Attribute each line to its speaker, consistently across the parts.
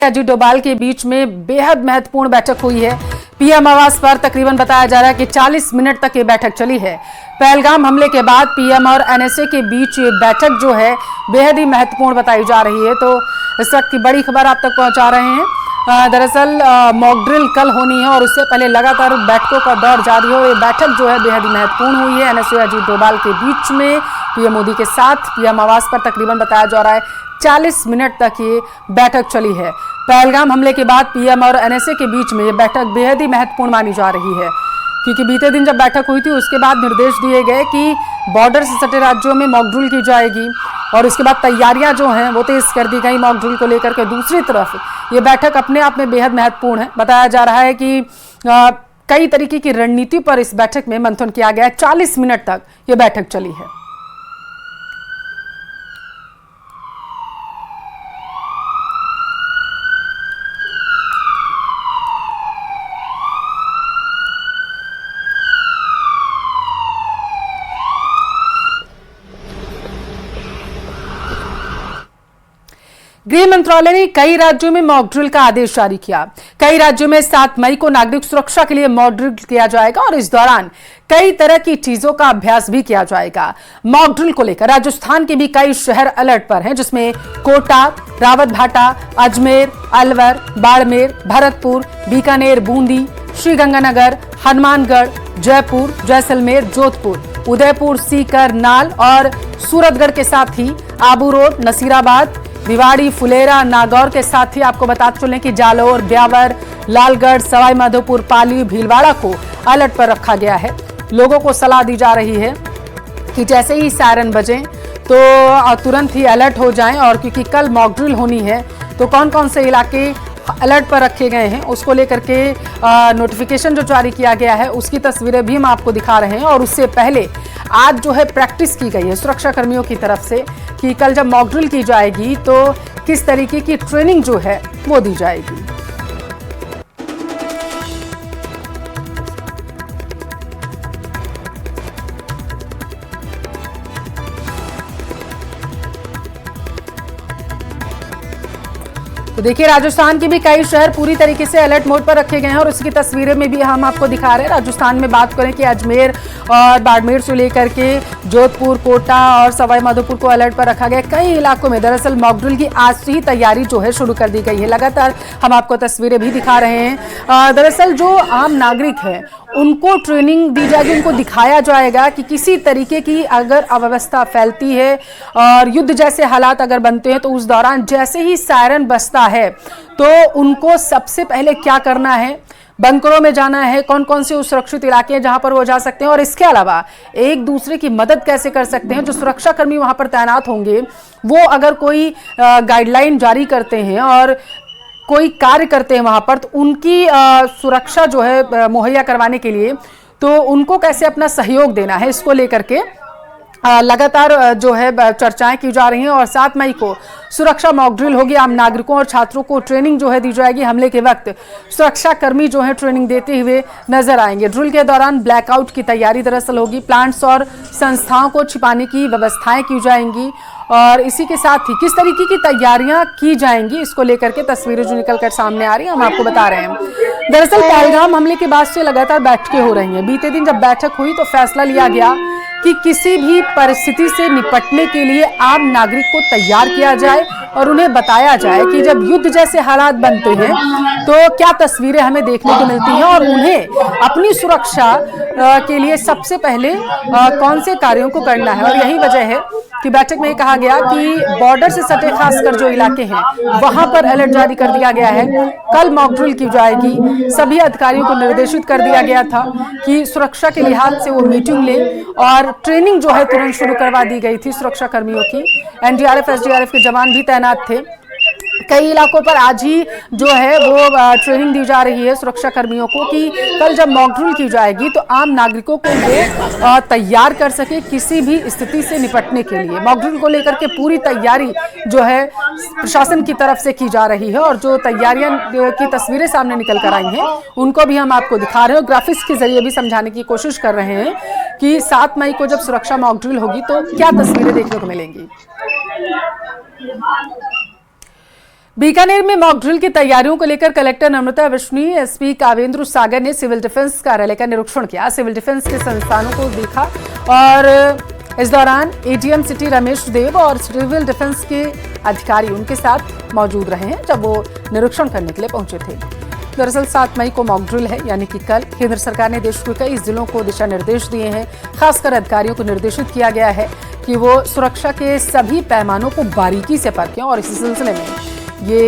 Speaker 1: अजीत डोभाल के बीच में बेहद महत्वपूर्ण बैठक हुई है। पीएम आवास पर तकरीबन बताया जा रहा है कि 40 मिनट तक ये बैठक चली है। पहलगाम हमले के बाद पीएम और एनएसए के बीच ये बैठक जो है बेहद ही महत्वपूर्ण बताई जा रही है। तो इस वक्त की बड़ी खबर आप तक पहुंचा रहे हैं। दरअसल मॉक ड्रिल कल होनी है और उससे पहले लगातार बैठकों का दौर जारी हो। ये बैठक जो है बेहद ही महत्वपूर्ण हुई है एनएसए अजीत डोभाल के बीच में पीएम मोदी के साथ। पीएम आवास पर तकरीबन बताया जा रहा है 40 मिनट तक ये बैठक चली है। पहलगाम हमले के बाद पीएम और एनएसए के बीच में ये बैठक बेहद ही महत्वपूर्ण मानी जा रही है, क्योंकि बीते दिन जब बैठक हुई थी उसके बाद निर्देश दिए गए कि बॉर्डर से सटे राज्यों में मॉक ड्रिल की जाएगी और उसके बाद तैयारियां जो हैं वो तेज कर दी गई मॉक ड्रिल को लेकर के। दूसरी तरफ ये बैठक अपने आप में बेहद महत्वपूर्ण है। बताया जा रहा है कि कई तरीके की रणनीति पर इस बैठक में मंथन किया गया। 40 मिनट तक ये बैठक चली है। गृह मंत्रालय ने कई राज्यों में मॉक ड्रिल का आदेश जारी किया। कई राज्यों में 7 मई को नागरिक सुरक्षा के लिए मॉक ड्रिल किया जाएगा और इस दौरान कई तरह की चीजों का अभ्यास भी किया जाएगा। मॉक ड्रिल को लेकर राजस्थान के भी कई शहर अलर्ट पर हैं, जिसमें कोटा, रावतभाटा, अजमेर, अलवर, बाड़मेर, भरतपुर, बीकानेर, बूंदी, श्रीगंगानगर, हनुमानगढ़, जयपुर, जैसलमेर, जोधपुर, उदयपुर, सीकर, नाल और सूरतगढ़ के साथ ही आबू रोड, नसीराबाद, भिवाड़ी, फुलेरा, नागौर के साथ ही आपको बता चलें कि जालोर, ब्यावर, लालगढ़, सवाई माधोपुर, पाली, भीलवाड़ा को अलर्ट पर रखा गया है। लोगों को सलाह दी जा रही है कि जैसे ही सायरन बजें तो तुरंत ही अलर्ट हो जाएं, और क्योंकि कल मॉक ड्रिल होनी है तो कौन कौन से इलाके अलर्ट पर रखे गए हैं उसको लेकर के नोटिफिकेशन जो जारी किया गया है उसकी तस्वीरें भी हम आपको दिखा रहे हैं। और उससे पहले आज जो है प्रैक्टिस की गई है सुरक्षा कर्मियों की तरफ से कि कल जब मॉक ड्रिल की जाएगी तो किस तरीके की ट्रेनिंग जो है वो दी जाएगी। तो देखिए राजस्थान के भी कई शहर पूरी तरीके से अलर्ट मोड पर रखे गए हैं और उसकी तस्वीरें में भी हम आपको दिखा रहे हैं। राजस्थान में बात करें कि अजमेर और बाड़मेर से लेकर के जोधपुर, कोटा और सवाई माधोपुर को अलर्ट पर रखा गया। कई इलाकों में दरअसल मॉक ड्रिल की आज से ही तैयारी जो है शुरू कर दी गई है। लगातार हम आपको तस्वीरें भी दिखा रहे हैं। दरअसल जो आम नागरिक है उनको ट्रेनिंग दी जाएगी, उनको दिखाया जाएगा कि किसी तरीके की अगर अव्यवस्था फैलती है और युद्ध जैसे हालात अगर बनते हैं तो उस दौरान जैसे ही सायरन बजता है तो उनको सबसे पहले क्या करना है, बंकरों में जाना है, कौन कौन से सुरक्षित इलाके हैं जहां पर वो जा सकते हैं और इसके अलावा एक दूसरे की मदद कैसे कर सकते हैं। जो सुरक्षा कर्मी वहां पर तैनात होंगे वो अगर कोई गाइडलाइन जारी करते हैं और कोई कार्य करते हैं वहां पर तो उनकी सुरक्षा जो है मुहैया करवाने के लिए तो उनको कैसे अपना सहयोग देना है, इसको लेकर के लगातार जो है चर्चाएं की जा रही हैं। और 7 मई को सुरक्षा मॉक ड्रिल होगी। आम नागरिकों और छात्रों को ट्रेनिंग जो है दी जाएगी। हमले के वक्त सुरक्षा कर्मी जो है ट्रेनिंग देते हुए नजर आएंगे। ड्रिल के दौरान ब्लैकआउट की तैयारी दरअसल होगी। प्लांट्स और संस्थाओं को छिपाने की व्यवस्थाएं की जाएंगी और इसी के साथ ही किस तरीके की तैयारियां की जाएंगी इसको लेकर के तस्वीरें जो निकल कर सामने आ रही हैं हम आपको बता रहे हैं। दरअसल पहलगाम हमले के बाद से लगातार बैठकें हो रही हैं। बीते दिन जब बैठक हुई तो फैसला लिया गया कि किसी भी परिस्थिति से निपटने के लिए आम नागरिक को तैयार किया जाए और उन्हें बताया जाए कि जब युद्ध जैसे हालात बनते हैं तो क्या तस्वीरें हमें देखने को मिलती हैं और उन्हें अपनी सुरक्षा के लिए सबसे पहले कौन से कार्यों को करना है। और यही वजह है कि बैठक में कहा गया कि बॉर्डर से सटे खासकर जो इलाके हैं वहां पर अलर्ट जारी कर दिया गया है। कल मॉक ड्रिल की जाएगी। सभी अधिकारियों को निर्देशित कर दिया गया था कि सुरक्षा के लिहाज से वो मीटिंग ले और ट्रेनिंग जो है तुरंत शुरू करवा दी गई थी सुरक्षा कर्मियों की। एनडीआरएफ, एसडीआरएफ के जवान भी तैनात थे। कई इलाकों पर आज ही जो है वो ट्रेनिंग दी जा रही है सुरक्षा कर्मियों को कि कल जब मॉक ड्रिल की जाएगी तो आम नागरिकों को वो तैयार कर सके किसी भी स्थिति से निपटने के लिए। मॉक ड्रिल को लेकर के पूरी तैयारी जो है प्रशासन की तरफ से की जा रही है और जो तैयारियां की तस्वीरें सामने निकल कर आई हैं उनको भी हम आपको दिखा रहे हैं और ग्राफिक्स के जरिए भी समझाने की कोशिश कर रहे हैं कि 7 मई को जब सुरक्षा मॉक ड्रिल होगी तो क्या तस्वीरें देखने को मिलेंगी। बीकानेर में मॉक ड्रिल की तैयारियों को लेकर कलेक्टर नम्रता विश्नोई, एसपी कावेंद्र सागर ने सिविल डिफेंस कार्यालय का निरीक्षण किया। सिविल डिफेंस के संस्थानों को देखा और इस दौरान एडीएम सिटी रमेश देव और सिविल डिफेंस के अधिकारी उनके साथ मौजूद रहे हैं जब वो निरीक्षण करने के लिए पहुंचे थे। दरअसल 7 मई को मॉक ड्रिल है, यानी कि कल। केंद्र सरकार ने देश के कई जिलों को दिशा निर्देश दिए हैं। खासकर अधिकारियों को निर्देशित किया गया है कि वो सुरक्षा के सभी पैमानों को बारीकी से परखें और इसी सिलसिले में ये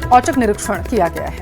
Speaker 1: औचक निरीक्षण किया गया है।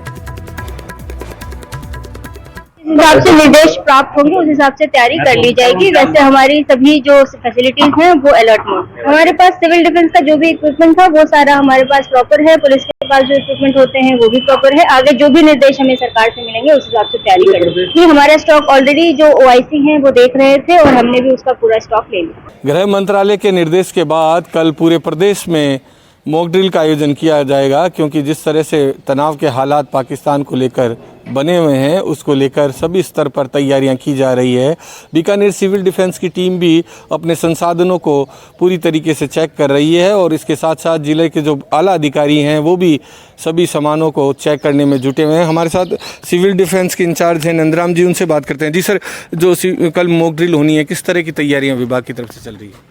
Speaker 2: जिस हिसाब से निर्देश प्राप्त होंगे उस हिसाब से तैयारी कर ली जाएगी। वैसे हमारी सभी जो फैसिलिटीज हैं वो अलर्ट मोड। हमारे पास सिविल डिफेंस का जो भी इक्विपमेंट था वो सारा हमारे पास प्रॉपर है। पुलिस के पास जो इक्विपमेंट होते हैं वो भी प्रॉपर है। आगे जो भी निर्देश हमें सरकार से मिलेंगे उस हिसाब से तैयारी करेंगे। हमारा स्टॉक ऑलरेडी जो OIC हैं वो देख रहे थे और हमने भी उसका पूरा स्टॉक ले लिया।
Speaker 3: गृह मंत्रालय के निर्देश के बाद कल पूरे प्रदेश में मॉक ड्रिल का आयोजन किया जाएगा, क्योंकि जिस तरह से तनाव के हालात पाकिस्तान को लेकर बने हुए हैं उसको लेकर सभी स्तर पर तैयारियां की जा रही है। बीकानेर सिविल डिफेंस की टीम भी अपने संसाधनों को पूरी तरीके से चेक कर रही है और इसके साथ साथ जिले के जो आला अधिकारी हैं वो भी सभी सामानों को चेक करने में जुटे हुए हैं। हमारे साथ सिविल डिफेंस के इंचार्ज हैं नंदराम जी, उनसे बात करते हैं। जी सर, जो कल मॉक ड्रिल होनी है, किस तरह की तैयारियाँ विभाग की तरफ से चल रही है?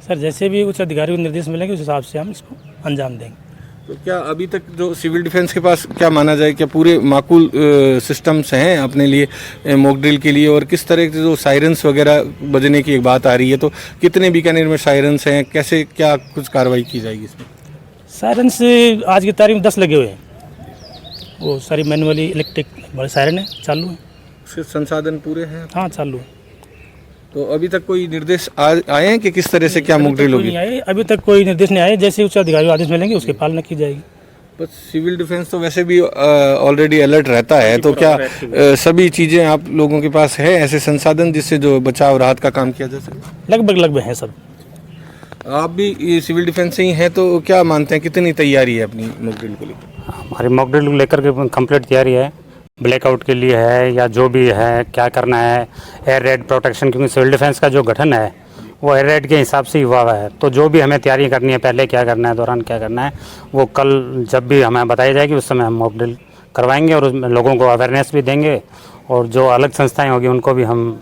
Speaker 4: सर, जैसे भी उच्च अधिकारी को निर्देश मिलेंगे उस हिसाब से हम इसको अंजाम देंगे।
Speaker 3: तो क्या अभी तक जो सिविल डिफेंस के पास क्या माना जाए, क्या पूरे माकूल सिस्टम्स हैं अपने लिए मॉक ड्रिल के लिए, और किस तरह के जो सायरन्स वगैरह बजने की एक बात आ रही है, तो कितने बीकानेर में सायरन्स हैं, कैसे क्या कुछ कार्रवाई की जाएगी इसमें?
Speaker 4: सायरन्स आज की तारीख में 10 लगे हुए हैं। वो सारी मैनुअली इलेक्ट्रिक बड़े सायरन है, चालू है।
Speaker 3: उसके संसाधन पूरे हैं?
Speaker 4: हाँ, चालू है।
Speaker 3: तो अभी तक कोई निर्देश आए हैं कि किस तरह से क्या मॉक ड्रिल होगी?
Speaker 4: अभी तक कोई निर्देश नहीं आए। जैसे उच्च अधिकारी आदेश मिलेंगे उसकी पालना की जाएगी।
Speaker 3: बस सिविल डिफेंस तो वैसे भी ऑलरेडी अलर्ट रहता है, तो क्या सभी चीज़ें आप लोगों के पास है, ऐसे संसाधन जिससे जो बचाव राहत का काम किया जा सके?
Speaker 4: लगभग है सब।
Speaker 3: आप भी सिविल डिफेंस से ही हैं, तो क्या मानते हैं कितनी तैयारी है अपनी मॉक ड्रिल को लेकर?
Speaker 5: हमारी मॉक ड्रिल को लेकर के कंप्लीट तैयारी है। ब्लैकआउट के लिए है या जो भी है, क्या करना है, एयर रेड प्रोटेक्शन, क्योंकि सिविल डिफेंस का जो गठन है वो एयर रेड के हिसाब से ही हुआ है। तो जो भी हमें तैयारी करनी है, पहले क्या करना है, दौरान क्या करना है, वो कल जब भी हमें बताई जाएगी उस समय हम मॉक ड्रिल करवाएंगे और उसमें लोगों को अवेयरनेस भी देंगे और जो अलग संस्थाएं होगी उनको भी हम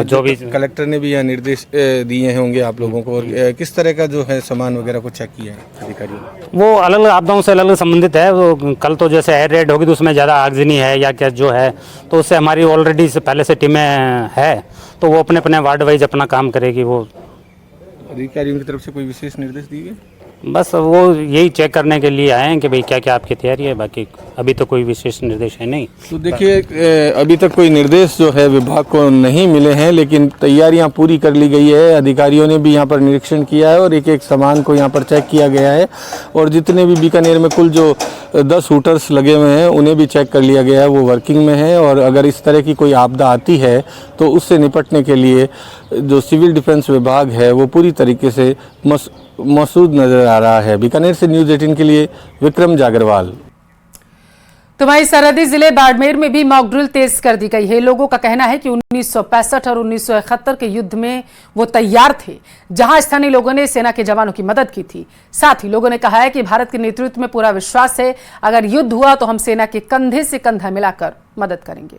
Speaker 5: जो भी
Speaker 3: कलेक्टर ने भी यह निर्देश दिए होंगे आप लोगों को, और किस तरह का जो है सामान वगैरह को चेक किया है अधिकारियों ने?
Speaker 5: वो अलग अलग आपदाओं से अलग अलग संबंधित है। वो कल तो जैसे एयर रेड होगी तो उसमें ज़्यादा आगजनी है या क्या जो है, तो उससे हमारी ऑलरेडी से पहले से टीमें है, तो वो अपने अपने वार्ड वाइज अपना काम करेगी। वो
Speaker 3: अधिकारियों की तरफ से कोई विशेष निर्देश दिए गए?
Speaker 5: बस वो यही चेक करने के लिए आए हैं कि भाई क्या क्या आपकी तैयारी है। बाकी अभी तो कोई विशेष निर्देश है नहीं।
Speaker 3: तो देखिए, अभी तक कोई निर्देश जो है विभाग को नहीं मिले हैं, लेकिन तैयारियां पूरी कर ली गई है। अधिकारियों ने भी यहां पर निरीक्षण किया है और एक एक सामान को यहां पर चेक किया गया है, और जितने भी बीकानेर में कुल जो 10 शूटर्स लगे हुए हैं उन्हें भी चेक कर लिया गया है, वो वर्किंग में है। और अगर इस तरह की कोई आपदा आती है तो उससे निपटने के लिए जो सिविल डिफेंस विभाग है वो पूरी तरीके से मौजूद नजर आ रहा है। बीकानेर से न्यूज़ 18 के लिए विक्रम जागरवाल।
Speaker 1: तो वहीं सरहदी जिले बाड़मेर में भी मॉक ड्रिल तेज कर दी गई है। लोगों का कहना है कि 1965 और 1971 के युद्ध में वो तैयार थे, जहां स्थानीय लोगों ने सेना के जवानों की मदद की थी। साथ ही लोगों ने कहा है कि भारत के नेतृत्व में पूरा विश्वास है, अगर युद्ध हुआ तो हम सेना के कंधे से कंधा मिलाकर मदद करेंगे।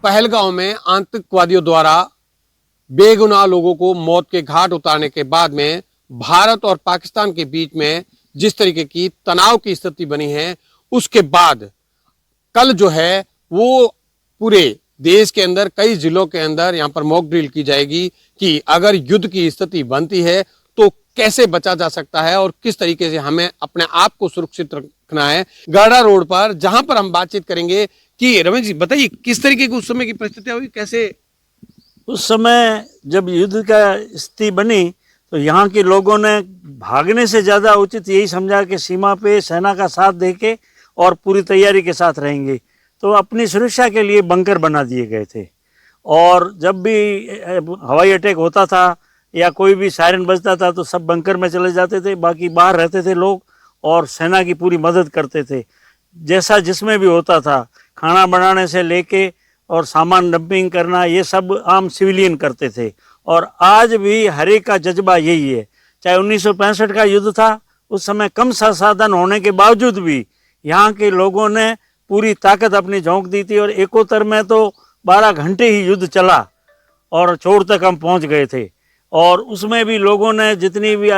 Speaker 6: पहलगांव में आतंकवादियों द्वारा बेगुनाह लोगों को मौत के घाट उतारने के बाद में भारत और पाकिस्तान के बीच में जिस तरीके की तनाव की स्थिति बनी है, उसके बाद कल जो है वो पूरे देश के अंदर कई जिलों के अंदर यहाँ पर मॉक ड्रिल की जाएगी कि अगर युद्ध की स्थिति बनती है तो कैसे बचा जा सकता है और किस तरीके से हमें अपने आप को सुरक्षित रखना है। गढ़ा रोड पर जहां पर हम बातचीत करेंगे कि रमेश जी बताइए किस तरीके की उस समय की परिस्थितियां हुई, कैसे
Speaker 7: उस समय जब युद्ध का स्थिति बनी तो यहाँ के लोगों ने भागने से ज़्यादा उचित यही समझा कि सीमा पे सेना का साथ देके और पूरी तैयारी के साथ रहेंगे। तो अपनी सुरक्षा के लिए बंकर बना दिए गए थे, और जब भी हवाई अटैक होता था या कोई भी सायरन बजता था तो सब बंकर में चले जाते थे, बाकी बाहर रहते थे लोग और सेना की पूरी मदद करते थे। जैसा जिसमें भी होता था, खाना बनाने से लेके और सामान डंपिंग करना, ये सब आम सिविलियन करते थे। और आज भी हर एक का जज्बा यही है, चाहे 1965 का युद्ध था उस समय कम संसाधन होने के बावजूद भी यहाँ के लोगों ने पूरी ताकत अपनी झोंक दी थी और एकोत्तर में तो 12 घंटे ही युद्ध चला और छोर तक हम पहुँच गए थे। और उसमें भी लोगों ने जितनी भी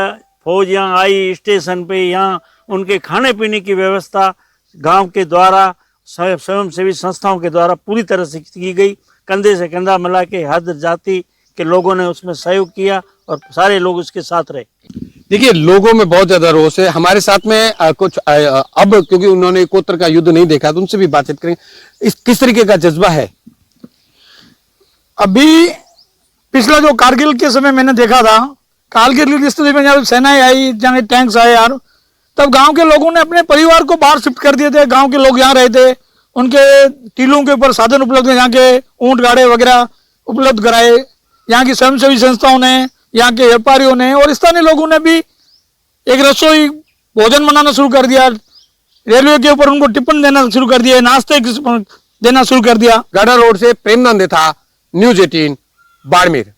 Speaker 7: फौज यहाँ आई स्टेशन पे, यहाँ उनके खाने पीने की व्यवस्था गांव के द्वारा स्वयंसेवी संस्थाओं के द्वारा पूरी तरह से की गई। कंधे से कंधा मिला के हर जाति के लोगों ने उसमें सहयोग किया और सारे लोग उसके साथ रहे।
Speaker 6: देखिए, लोगों में बहुत ज्यादा रोष है। हमारे साथ में कुछ अब क्योंकि उन्होंने एकोत्तर का युद्ध नहीं देखा तो उनसे भी बातचीत करेंगे। इस किस तरीके का जज्बा है?
Speaker 8: अभी पिछला जो कारगिल के समय मैंने देखा था, कारगिल की स्थिति में जब सेनाएं आई, जहाँ टैंक्स आए यार, तब गांव के लोगों ने अपने परिवार को बाहर शिफ्ट कर दिए थे। गांव के लोग यहाँ रहते, उनके टीलों के ऊपर साधन उपलब्ध है, यहाँ के ऊंट गाड़े वगैरह उपलब्ध कराए। यहाँ की स्वयंसेवी संस्थाओं ने, यहाँ के व्यापारियों ने और स्थानीय लोगों ने भी एक रसोई भोजन बनाना शुरू कर दिया। रेलवे के ऊपर उनको टिफिन देना शुरू कर दिया, नाश्ते देना शुरू कर दिया।
Speaker 6: गाड़ा रोड से प्रेमनंद था, न्यूज़ 18 बाड़मेर।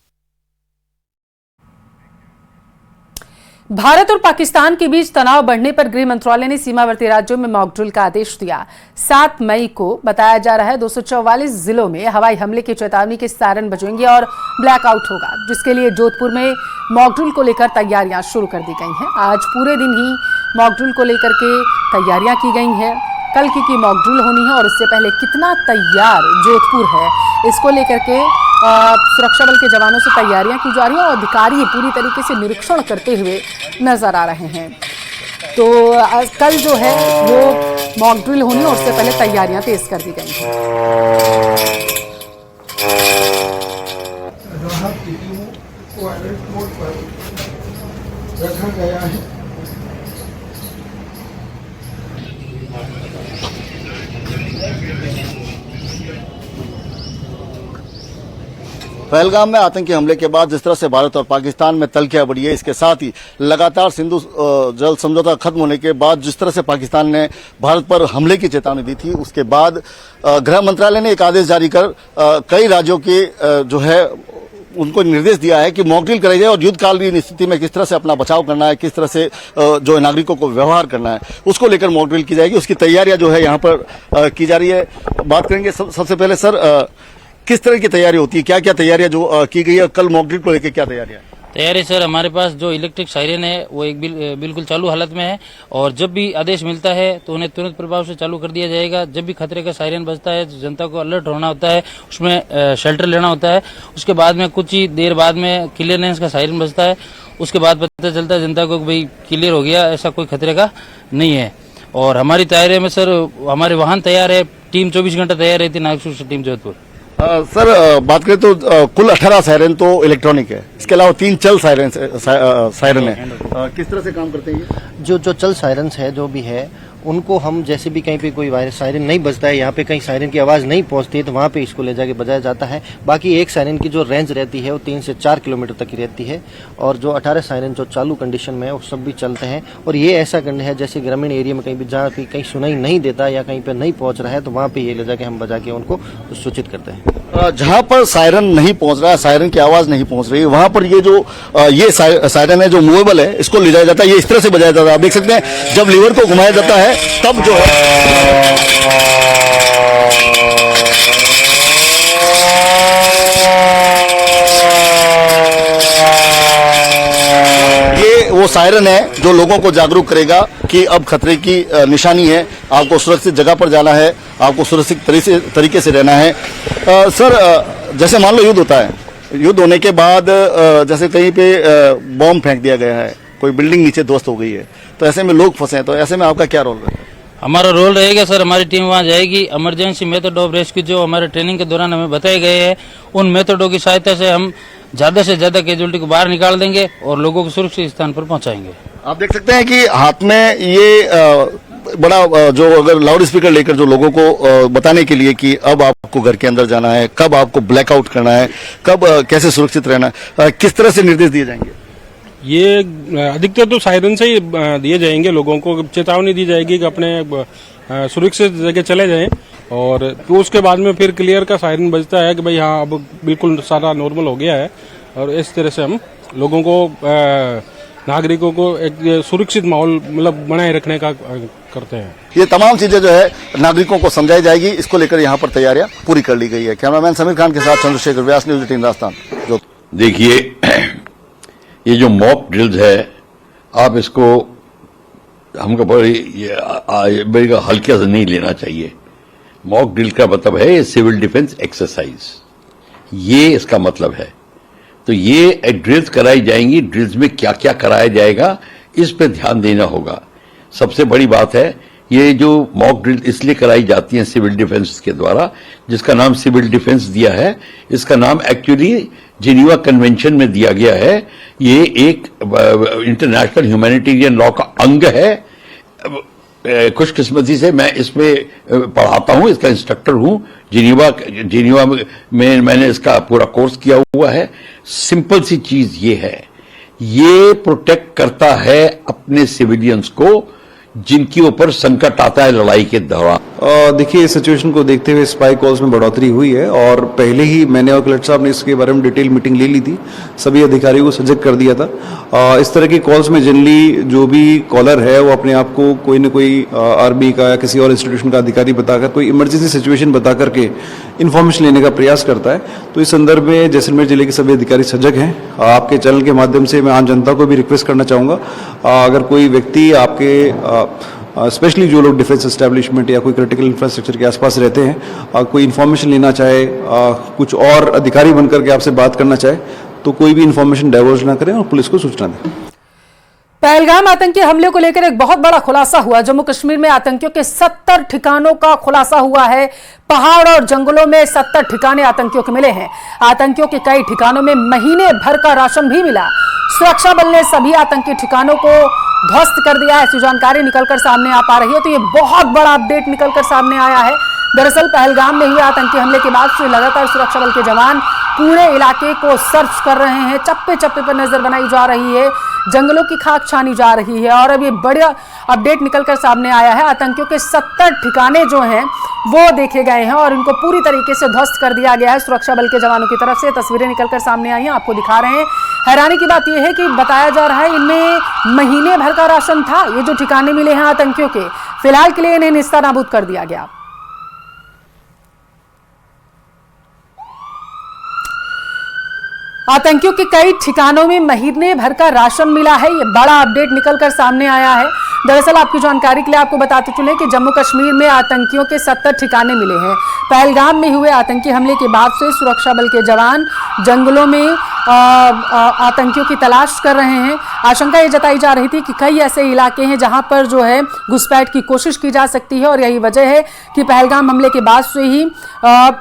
Speaker 1: भारत और पाकिस्तान के बीच तनाव बढ़ने पर गृह मंत्रालय ने सीमावर्ती राज्यों में मॉकड्रिल का आदेश दिया। 7 मई को बताया जा रहा है 244 जिलों में हवाई हमले की चेतावनी के सायरन बजेंगे और ब्लैकआउट होगा, जिसके लिए जोधपुर में मॉकड्रिल को लेकर तैयारियां शुरू कर दी गई हैं। आज पूरे दिन ही मॉकड्रिल को लेकर के तैयारियां की गई हैं। कल की मॉकड्रिल होनी है और इससे पहले कितना तैयार जोधपुर है, इसको लेकर के सुरक्षा बल के जवानों से तैयारियां की जा रही हैं और अधिकारी पूरी तरीके से निरीक्षण करते हुए नजर आ रहे हैं। तो कल जो है वो मॉकड्रिल होनी और उससे पहले तैयारियां तेज कर दी गई हैं।
Speaker 9: राहत टीमों को अलर्ट मोड पर रखा गया है।
Speaker 10: पहलगाम में आतंकी हमले के बाद जिस तरह से भारत और पाकिस्तान में तलखियां बढ़ी है, इसके साथ ही लगातार सिंधु जल समझौता खत्म होने के बाद जिस तरह से पाकिस्तान ने भारत पर हमले की चेतावनी दी थी, उसके बाद गृह मंत्रालय ने एक आदेश जारी कर कई राज्यों के जो है उनको निर्देश दिया है कि मॉकड्रिल कराई जाए और युद्धकालीन स्थिति में किस तरह से अपना बचाव करना है, किस तरह से जो नागरिकों को व्यवहार करना है, उसको लेकर मॉकड्रिल की जाएगी। उसकी तैयारियां जो है यहाँ पर की जा रही है। बात करेंगे सबसे पहले सर, किस तरह की तैयारी होती है, क्या क्या तैयारियां जो की गई है, कल मॉकड्रिल को लेकर क्या तैयारियां?
Speaker 11: तैयारी सर, हमारे पास जो इलेक्ट्रिक सायरन है वो एक बिल्कुल चालू हालत में है और जब भी आदेश मिलता है तो उन्हें तुरंत प्रभाव से चालू कर दिया जाएगा। जब भी खतरे का सायरन बजता है तो जनता को अलर्ट होना होता है, उसमें शेल्टर लेना होता है। उसके बाद में कुछ ही देर बाद में क्लियरेंस का सायरन बजता है, उसके बाद पता चलता है जनता को भाई क्लियर हो गया, ऐसा कोई खतरे का नहीं है। और हमारी तैयारी में सर हमारे वाहन तैयार है, टीम 24 घंटा तैयार रहती है, नागपुर से टीम जोधपुर।
Speaker 10: सर बात करें तो कुल 18 सायरन तो इलेक्ट्रॉनिक है, इसके अलावा 3 चल सायरन है। किस तरह से काम करते हैं ये?
Speaker 12: जो चल सायरन है जो भी है उनको हम जैसे भी कहीं पे कोई सायरन नहीं बजता है, यहाँ पे कहीं सायरन की आवाज़ नहीं पहुँचती है तो वहाँ पे इसको ले जाके बजाया जाता है। बाकी एक सायरन की जो रेंज रहती है वो 3 से 4 किलोमीटर तक की रहती है और जो 18 सायरन जो चालू कंडीशन में है वो सब भी चलते हैं। और ये ऐसा करना है जैसे ग्रामीण एरिया में कहीं भी जहाँ कहीं सुनाई नहीं देता या कहीं पर नहीं पहुँच रहा है तो वहाँ पर ये ले जाके हम बजा के उनको सूचित करते हैं।
Speaker 10: जहाँ पर सायरन नहीं पहुँच रहा है, सायरन की आवाज़ नहीं पहुँच रही है, वहाँ पर ये जो ये सायरन है जो मूवेबल है, इसको ले जाया जाता है। ये इस तरह से बजाया जाता है, आप देख सकते हैं जब लीवर को घुमाया जाता है तब जो है ये वो सायरन है जो लोगों को जागरूक करेगा कि अब खतरे की निशानी है, आपको सुरक्षित जगह पर जाना है, आपको सुरक्षित तरीके से रहना है। सर जैसे मान लो युद्ध होता है, युद्ध होने के बाद जैसे कहीं पे बॉम्ब फेंक दिया गया है, कोई बिल्डिंग नीचे ध्वस्त हो गई है, तो ऐसे में लोग फंसे हैं, तो ऐसे में आपका क्या रोल रहेगा?
Speaker 11: हमारा रोल रहेगा सर, हमारी टीम वहां जाएगी। इमरजेंसी मेथड ऑफ रेस्क्यू जो हमारे ट्रेनिंग के दौरान हमें बताए गए हैं, उन मेथडों की सहायता से हम ज्यादा से ज्यादा कैजुअलिटी को बाहर निकाल देंगे और लोगों को सुरक्षित स्थान पर पहुंचाएंगे।
Speaker 10: आप देख सकते हैं कि हाथ में ये बड़ा जो अगर लाउड स्पीकर लेकर जो लोगों को बताने के लिए कि अब आपको घर के अंदर जाना है, कब आपको ब्लैकआउट करना है, कब कैसे सुरक्षित रहना है, किस तरह से निर्देश दिए जाएंगे?
Speaker 13: ये अधिकतर तो सायरन से ही दिए जाएंगे, लोगों को चेतावनी दी जाएगी कि अपने सुरक्षित जगह चले जाएं और तो उसके बाद में फिर क्लियर का सायरन बजता है कि भाई हाँ अब बिल्कुल सारा नॉर्मल हो गया है और इस तरह से हम लोगों को नागरिकों को एक सुरक्षित माहौल मतलब बनाए रखने का करते हैं।
Speaker 10: ये तमाम चीजें जो है नागरिकों को समझाई जाएगी, इसको लेकर यहाँ पर तैयारियां पूरी कर ली गई है। कैमरामैन समीर खान के साथ चंद्रशेखर व्यास, न्यूज़ 18 राजस्थान। जो
Speaker 14: देखिए, ये जो मॉक ड्रिल्स है, आप इसको हमको बड़ी हल्के से नहीं लेना चाहिए। मॉक ड्रिल का मतलब है सिविल डिफेंस एक्सरसाइज, ये इसका मतलब है। तो ये ड्रिल्स कराई जाएंगी, ड्रिल्स में क्या क्या कराया जाएगा इस पे ध्यान देना होगा। सबसे बड़ी बात है, ये जो मॉक ड्रिल इसलिए कराई जाती है सिविल डिफेंस के द्वारा, जिसका नाम सिविल डिफेंस दिया है, इसका नाम एक्चुअली जिनीवा कन्वेंशन में दिया गया है। ये एक इंटरनेशनल ह्यूमैनिटेरियन लॉ का अंग है। खुशकिस्मती से मैं इसमें पढ़ाता हूं, इसका इंस्ट्रक्टर हूं। जिनीवा में मैंने इसका पूरा कोर्स किया हुआ है। सिंपल सी चीज ये है, ये प्रोटेक्ट करता है अपने सिविलियंस को जिनके ऊपर संकट आता है लड़ाई के दौरान।
Speaker 15: देखिए, इस सिचुएशन को देखते हुए स्पाई कॉल्स में बढ़ोतरी हुई है और पहले ही मैंने और कलेक्टर साहब ने इसके बारे में डिटेल मीटिंग ले ली थी, सभी अधिकारियों को सजग कर दिया था। इस तरह की कॉल्स में जनरली जो भी कॉलर है वो अपने आप को कोई न कोई आर्मी का या किसी और इंस्टीट्यूशन का अधिकारी बताकर, कोई इमरजेंसी सिचुएशन बता करके इन्फॉर्मेशन लेने का प्रयास करता है। तो इस संदर्भ में जैसलमेर जिले के सभी अधिकारी सजग हैं। आपके चैनल के माध्यम से मैं आम जनता को भी रिक्वेस्ट करना चाहूँगा, अगर कोई व्यक्ति आपके स्पेशली जो लोग डिफेंस एस्टेब्लिशमेंट या कोई क्रिटिकल इंफ्रास्ट्रक्चर के आसपास रहते हैं, कोई इन्फॉर्मेशन लेना चाहे, कुछ और अधिकारी बनकर के आपसे बात करना चाहे, तो कोई भी इन्फॉर्मेशन डाइवर्ज ना करें और पुलिस को सूचना दें।
Speaker 1: पहलगाम आतंकी हमले को लेकर एक बहुत बड़ा खुलासा हुआ। जम्मू कश्मीर में आतंकियों के 70 ठिकानों का खुलासा हुआ है। पहाड़ और जंगलों में 70 ठिकाने आतंकियों के मिले हैं। आतंकियों के कई ठिकानों में महीने भर का राशन भी मिला। सुरक्षा बल ने सभी आतंकी ठिकानों को ध्वस्त कर दिया है। ऐसी जानकारी निकलकर सामने आ पा रही है। तो ये बहुत बड़ा अपडेट निकलकर सामने आया है। दरअसल पहलगाम में हुए आतंकी हमले के बाद से लगातार सुरक्षा बल के जवान पूरे इलाके को सर्च कर रहे हैं। चप्पे चप्पे पर नजर बनाई जा रही है, जंगलों की खाक छानी जा रही है। और अब ये बड़ा अपडेट निकलकर सामने आया है। आतंकियों के 70 ठिकाने जो हैं वो देखे गए हैं और इनको पूरी तरीके से ध्वस्त कर दिया गया है सुरक्षा बल के जवानों की तरफ से। तस्वीरें निकलकर सामने आई हैं, आपको दिखा रहे हैं। हैरानी की बात यह है कि बताया जा रहा है इनमें महीने भर का राशन था। ये जो ठिकाने मिले हैं आतंकियों के, फिलहाल के लिए इन्हें निस्तानाबूद कर दिया गया। आतंकियों के कई ठिकानों में महीने भर का राशन मिला है। ये बड़ा अपडेट निकलकर सामने आया है। दरअसल आपकी जानकारी के लिए आपको बताते चलें कि जम्मू कश्मीर में आतंकियों के 70 ठिकाने मिले हैं। पहलगाम में हुए आतंकी हमले के बाद से सुरक्षा बल के जवान जंगलों में आतंकियों की तलाश कर रहे हैं। आशंका ये जताई जा रही थी कि कई ऐसे इलाके हैं जहां पर जो है घुसपैठ की कोशिश की जा सकती है और यही वजह है कि पहलगाम हमले के बाद से ही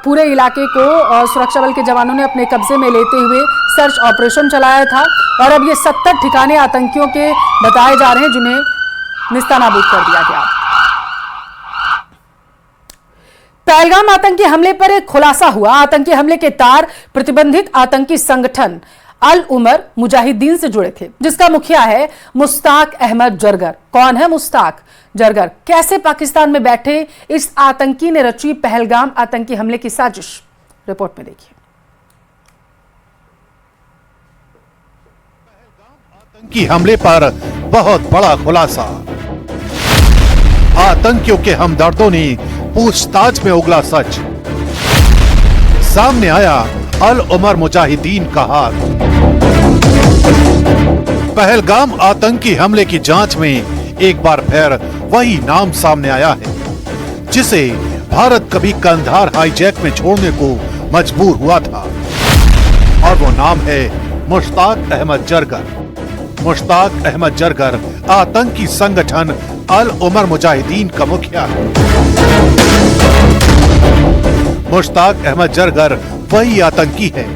Speaker 1: पूरे इलाके को सुरक्षा बल के जवानों ने अपने कब्जे में लेते हुए सर्च ऑपरेशन चलाया था। और अब ये 70 ठिकाने आतंकियों के बताए जा रहे हैं जिन्हें निस्तानाबूद कर दिया गया। पहलगाम आतंकी हमले पर एक खुलासा हुआ। आतंकी हमले के तार प्रतिबंधित आतंकी संगठन अल उमर मुजाहिदीन से जुड़े थे, जिसका मुखिया है मुश्ताक अहमद जरगर। कौन है मुश्ताक जरगर? कैसे पाकिस्तान में बैठे इस आतंकी ने रची पहलगाम आतंकी हमले की साजिश? रिपोर्ट में देखिए।
Speaker 16: आतंकी हमले पर बहुत बड़ा खुलासा। आतंकियों के हमदर्दों ने पूछताछ में उगला सच। सामने आया अल उमर मुजाहिदीन का हाथ। पहलगाम आतंकी हमले की जांच में एक बार फिर वही नाम सामने आया है जिसे भारत कभी कंधार हाईजैक में छोड़ने को मजबूर हुआ था, और वो नाम है मुश्ताक अहमद जरगर। मुश्ताक अहमद जरगर आतंकी संगठन अल उमर मुजाहिदीन का मुखिया है। मुश्ताक अहमद जरगर वही आतंकी है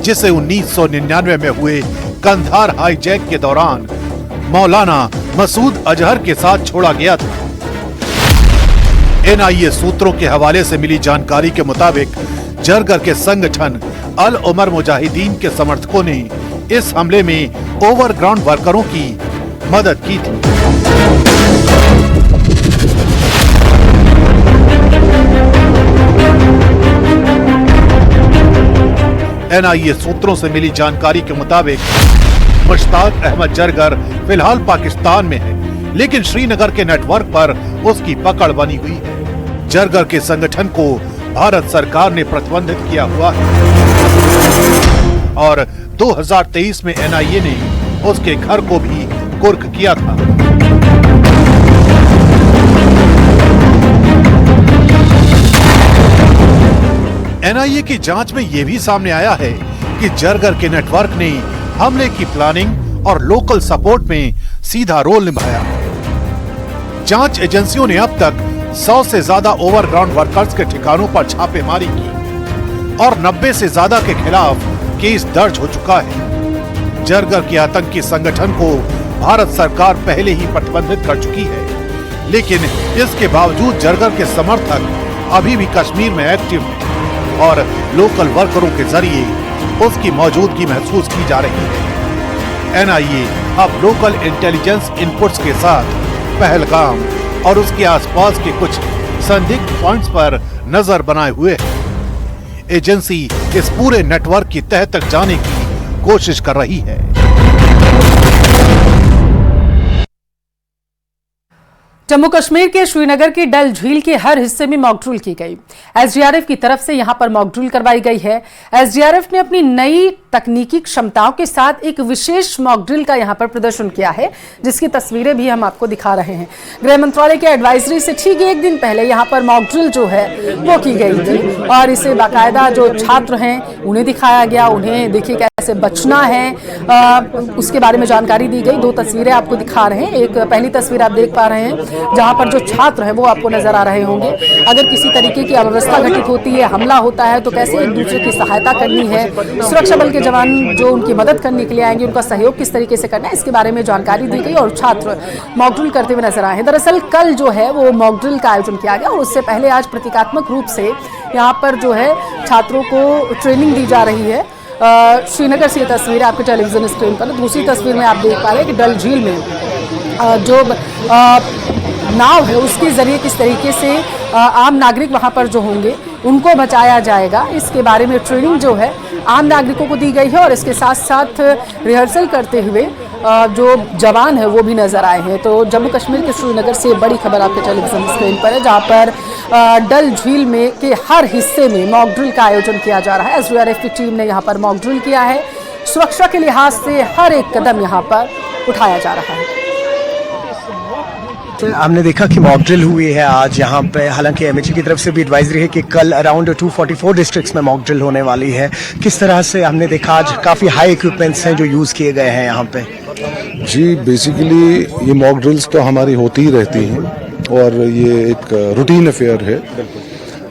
Speaker 16: जिसे 1999 में हुए कंधार हाईजैक के दौरान मौलाना मसूद अजहर के साथ छोड़ा गया था। NIA सूत्रों के हवाले से मिली जानकारी के मुताबिक जरगर के संगठन अल उमर मुजाहिदीन के समर्थकों ने इस हमले में ओवरग्राउंड वर्करों की मदद की थी। NIA सूत्रों से मिली जानकारी के मुताबिक मुश्ताक अहमद जरगर फिलहाल पाकिस्तान में है, लेकिन श्रीनगर के नेटवर्क पर उसकी पकड़ बनी हुई है। जरगर के संगठन को भारत सरकार ने प्रतिबंधित किया हुआ है और 2023 में एनआईए ने उसके घर को भी कुर्क किया था। एनआईए की जांच में यह भी सामने आया है कि जरगर के नेटवर्क ने हमले की प्लानिंग और लोकल सपोर्ट में सीधा रोल निभाया। जांच एजेंसियों ने अब तक 100 से ज्यादा ओवरग्राउंड वर्कर्स के ठिकानों पर छापेमारी की और 90 से ज्यादा के खिलाफ केस दर्ज हो चुका है। जरगर के आतंकी संगठन को भारत सरकार पहले ही प्रतिबंधित कर चुकी है, लेकिन इसके बावजूद जरगर के समर्थक अभी भी कश्मीर में एक्टिव हैं और लोकल वर्करों के जरिए उसकी मौजूदगी महसूस की जा रही है। एनआईए अब लोकल इंटेलिजेंस इनपुट्स के साथ पहलगाम और उसके आसपास के कुछ संदिग्ध पॉइंट्स पर नजर बनाए हुए है। एजेंसी इस पूरे नेटवर्क की तह तक जाने की कोशिश कर रही है।
Speaker 1: जम्मू कश्मीर के श्रीनगर की डल झील के हर हिस्से में मॉकड्रिल की गई। एसडीआरएफ की तरफ से यहां पर मॉकड्रिल करवाई गई है। एसडीआरएफ ने अपनी नई तकनीकी क्षमताओं के साथ एक विशेष मॉकड्रिल का यहां पर प्रदर्शन किया है, जिसकी तस्वीरें भी हम आपको दिखा रहे हैं। गृह मंत्रालय के एडवाइजरी से ठीक एक दिन पहले यहां पर मॉकड्रिल जो है वो की गई थी और इसे बाकायदा जो छात्र हैं उन्हें दिखाया गया, उन्हें देखिए कैसे बचना है उसके बारे में जानकारी दी गई। 2 तस्वीरें आपको दिखा रहे हैं। एक पहली तस्वीर आप देख पा रहे हैं जहां पर जो छात्र हैं वो आपको नजर आ रहे होंगे। अगर किसी तरीके की अव्यवस्था घटित होती है, हमला होता है, तो कैसे एक दूसरे की सहायता करनी है, सुरक्षा बल के जवान जो उनकी मदद करने के लिए आएंगे उनका सहयोग किस तरीके से करना है, इसके बारे में जानकारी दी गई और छात्र मॉकड्रिल करते हुए नजर आए हैं। दरअसल कल जो है वो मॉकड्रिल का आयोजन किया गया और उससे पहले आज प्रतीकात्मक रूप से यहाँ पर जो है छात्रों को ट्रेनिंग दी जा रही है। श्रीनगर से ये तस्वीर आपके टेलीविजन स्क्रीन पर। दूसरी तस्वीर में आप देख पा रहे हैं कि डल झील में जो नाव है उसके जरिए किस तरीके से आम नागरिक वहां पर जो होंगे उनको बचाया जाएगा, इसके बारे में ट्रेनिंग जो है आम नागरिकों को दी गई है और इसके साथ साथ रिहर्सल करते हुए जो जवान है वो भी नजर आए हैं। तो जम्मू कश्मीर के श्रीनगर से बड़ी खबर आपके टेलीविजन स्क्रीन पर है, जहां पर डल झील में के हर हिस्से में मॉकड्रिल का आयोजन किया जा रहा है। एसडीआरएफ की टीम ने यहाँ पर मॉकड्रिल किया है। सुरक्षा के लिहाज से हर एक कदम यहाँ पर उठाया जा रहा है।
Speaker 17: हमने देखा कि मॉक ड्रिल हुई है आज यहाँ पे, हालांकि एमएचए की तरफ से भी एडवाइजरी है कि कल अराउंड 244 डिस्ट्रिक्ट्स में मॉक ड्रिल होने वाली है। किस तरह से हमने देखा आज काफ़ी हाई इक्विपमेंट्स हैं जो यूज़ किए गए हैं यहाँ पे?
Speaker 18: जी, बेसिकली ये मॉक ड्रिल्स तो हमारी होती ही रहती हैं और ये एक रूटीन अफेयर है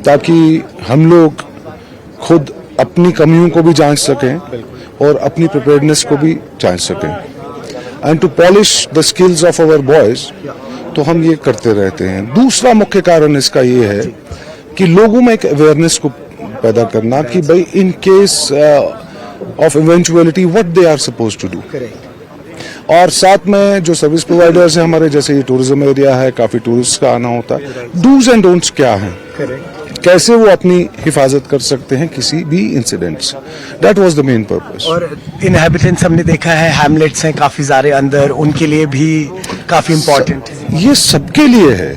Speaker 18: ताकि हम लोग खुद अपनी कमियों को भी जांच सकें और अपनी प्रिपेयर्डनेस को भी जांच सकें। And to polish the skills of our boys, तो हम ये करते रहते हैं। दूसरा मुख्य कारण इसका ये है कि लोगों में एक अवेयरनेस को पैदा करना कि भाई in case of eventuality what they are suppose to do. और साथ में जो सर्विस प्रोवाइडर्स हैं हमारे, जैसे ये टूरिज्म एरिया है, काफी टूरिस्ट का आना होता है, डूज एंड डोंट्स क्या हैं, कैसे वो अपनी हिफाजत कर सकते हैं किसी भी इंसिडेंट से। That was the main purpose.
Speaker 17: और इनहैबिटेंट्स हमने देखा है, हैमलेट्स हैं काफी सारे अंदर, उनके लिए भी काफी इम्पोर्टेंट है।
Speaker 18: ये सबके लिए है,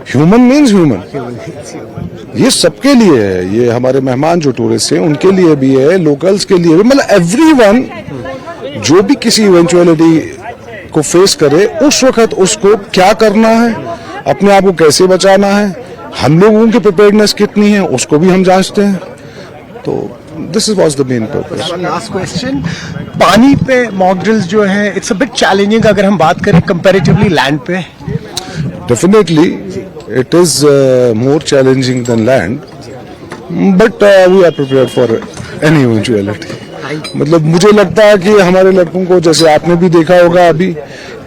Speaker 18: ह्यूमन मीन्स ह्यूमन, ये सबके लिए है। ये हमारे मेहमान जो टूरिस्ट हैं उनके लिए भी है, लोकल्स के लिए भी, मतलब एवरीवन जो भी किसी इवेंचुअलिटी को फेस करे उस वक्त उसको क्या करना है, अपने आप को कैसे बचाना है, हम लोगों की प्रिपेयर्डनेस कितनी है उसको भी हम जांचते हैं। तो this is was the main purpose.
Speaker 17: Last question, पानी पे मॉक ड्रिल्स जो है इट्स अ बिट चैलेंजिंग अगर हम बात करें कंपैरेटिवली लैंड पे?
Speaker 18: Definitely it is more challenging than land, but we are prepared for any eventuality. मतलब मुझे लगता है कि हमारे लड़कों को, जैसे आपने भी देखा होगा अभी,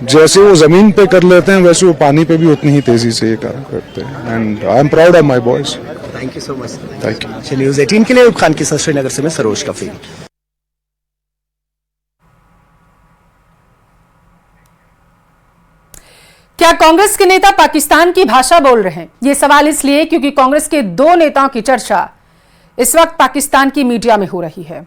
Speaker 18: जैसे वो जमीन पे कर लेते हैं वैसे वो पानी पे भी उतनी ही तेजी से ये काम करते हैं। And I am proud of my boys.
Speaker 17: Thank you so much.
Speaker 18: Thank you.
Speaker 17: News 18 के लिए अयूब खान के साथ श्रीनगर से मैं सरोज कफील।
Speaker 1: क्या कांग्रेस के नेता पाकिस्तान की भाषा बोल रहे हैं? ये सवाल इसलिए क्योंकि कांग्रेस के 2 नेताओं की चर्चा इस वक्त पाकिस्तान की मीडिया में हो रही है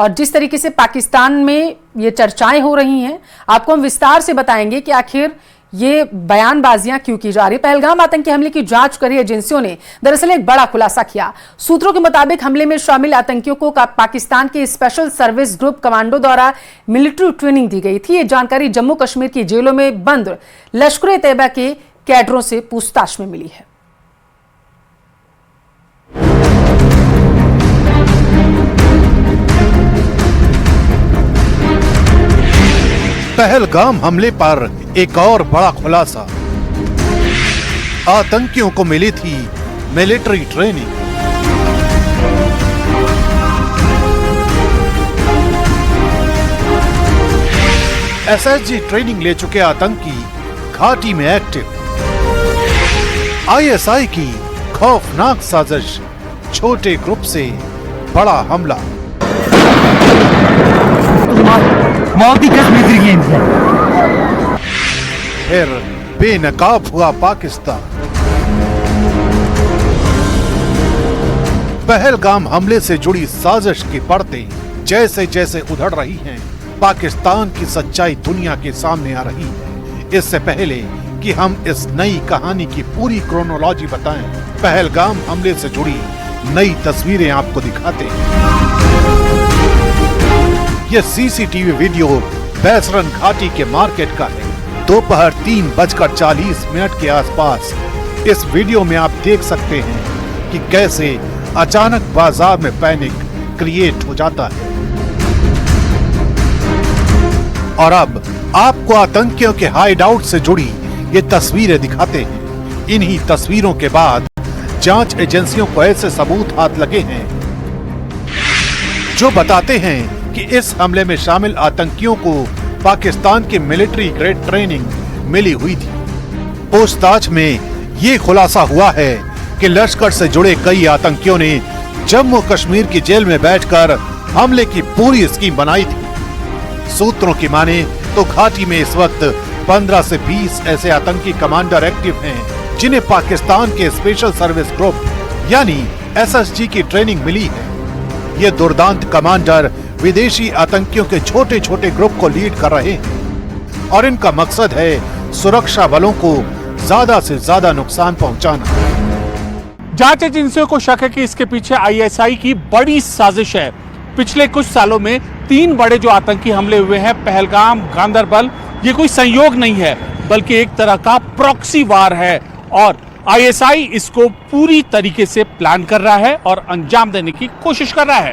Speaker 1: और जिस तरीके से पाकिस्तान में ये चर्चाएं हो रही हैं, आपको हम विस्तार से बताएंगे कि आखिर ये बयानबाजियां क्यों की जा रही। पहलगाम आतंकी हमले की जांच कर रही एजेंसियों ने दरअसल एक बड़ा खुलासा किया। सूत्रों के मुताबिक हमले में शामिल आतंकियों को पाकिस्तान के स्पेशल सर्विस ग्रुप कमांडो द्वारा मिलिट्री ट्रेनिंग दी गई थी। ये जानकारी जम्मू कश्मीर की जेलों में बंद लश्कर-ए-तैयबा के कैडरों से पूछताछ में मिली है।
Speaker 16: पहलगाम हमले पर एक और बड़ा खुलासा, आतंकियों को मिली थी मिलिट्री ट्रेनिंग। एसएसजी ट्रेनिंग ले चुके आतंकी घाटी में एक्टिव। आईएसआई की खौफनाक साजिश, छोटे ग्रुप से बड़ा हमला। फिर बेनकाब हुआ पाकिस्तान। पहलगाम हमले से जुड़ी साजिश की परतें जैसे जैसे उधड़ रही हैं, पाकिस्तान की सच्चाई दुनिया के सामने आ रही है। इससे पहले कि हम इस नई कहानी की पूरी क्रोनोलॉजी बताएं, पहलगाम हमले से जुड़ी नई तस्वीरें आपको दिखाते हैं। ये सीसीटीवी वीडियो बैसरन घाटी के मार्केट का है। दोपहर 3:40 के आसपास इस वीडियो में आप देख सकते हैं कि कैसे अचानक बाजार में पैनिक क्रिएट हो जाता है। और अब आपको आतंकियों के हाइड आउट से जुड़ी ये तस्वीरें दिखाते हैं। इन्हीं तस्वीरों के बाद जांच एजेंसियों को ऐसे सबूत हाथ लगे हैं जो बताते हैं कि इस हमले में शामिल आतंकियों को पाकिस्तान की मिलिट्री ग्रेड ट्रेनिंग मिली हुई थी। पूछताछ में ये खुलासा हुआ है कि लश्कर से जुड़े कई आतंकियों ने जम्मू कश्मीर की जेल में बैठकर हमले की पूरी स्कीम बनाई थी। सूत्रों की माने तो घाटी में इस वक्त 15 से 20 ऐसे आतंकी कमांडर एक्टिव हैं जिन्हें पाकिस्तान के स्पेशल सर्विस ग्रुप यानी एसएसजी की ट्रेनिंग मिली है। ये दुर्दांत कमांडर विदेशी आतंकियों के छोटे छोटे ग्रुप को लीड कर रहे हैं और इनका मकसद है सुरक्षा बलों को ज्यादा से ज्यादा नुकसान पहुंचाना।
Speaker 19: जांच एजेंसियों को शक है कि इसके पीछे आईएसआई की बड़ी साजिश है। पिछले कुछ सालों में 3 बड़े जो आतंकी हमले हुए हैं, पहलगाम, गांदरबल, ये कोई संयोग नहीं है बल्कि एक तरह का प्रॉक्सी वार है और आईएसआई इसको पूरी तरीके से प्लान कर रहा है और अंजाम देने की कोशिश कर रहा है।